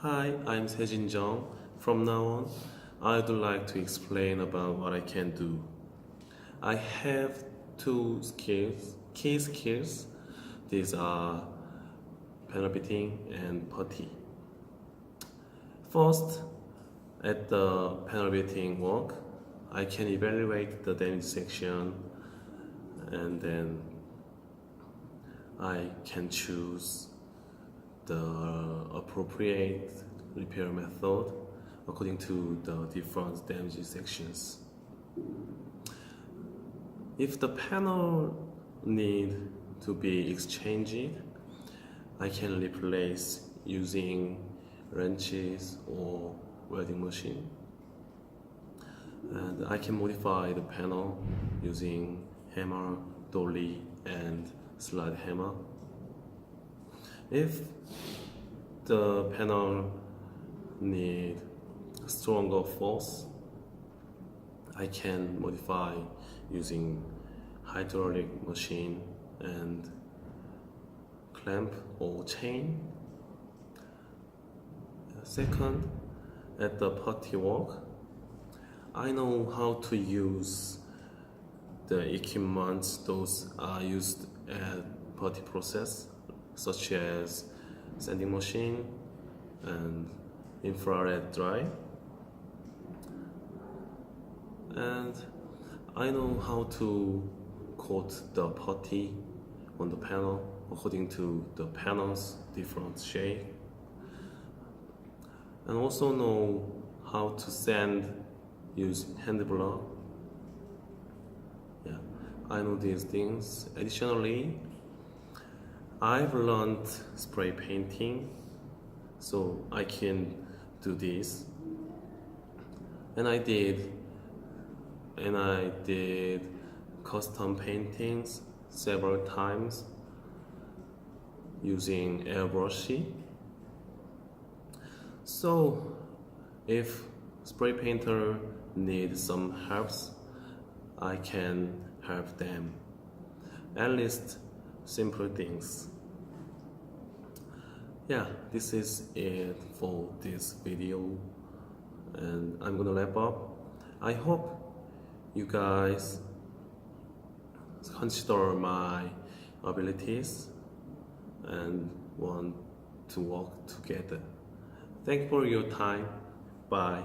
Hi, I'm Sejin Jung. From now on, I'd like to explain about what I can do. I have two key skills. These are panel beating and putty. First, at the panel beating work, I can evaluate the damage section and then I can choose the appropriate repair method according to the different damage sections. If the panel need to be exchanged, I can replace using wrenches or welding machine. And I can modify the panel using hammer, dolly, and slide hammer. If the panel need stronger force, I can modify using hydraulic machine and clamp or chain. Second, at the putty work, I know how to use the equipment those are used at putty process, such as sanding machine and infrared dry. And I know how to coat the putty on the panel according to the panel's different shape, and also know how to sand using hand block. Yeah, I know these things. Additionally, I've learned spray painting, so I can do this. And I did custom paintings several times using airbrush. So if spray painter needs some helps, I can help them. At least simple things. Yeah, this is it for this video, and I'm gonna wrap up. I hope you guys consider my abilities and want to work together. Thank you for your time. Bye.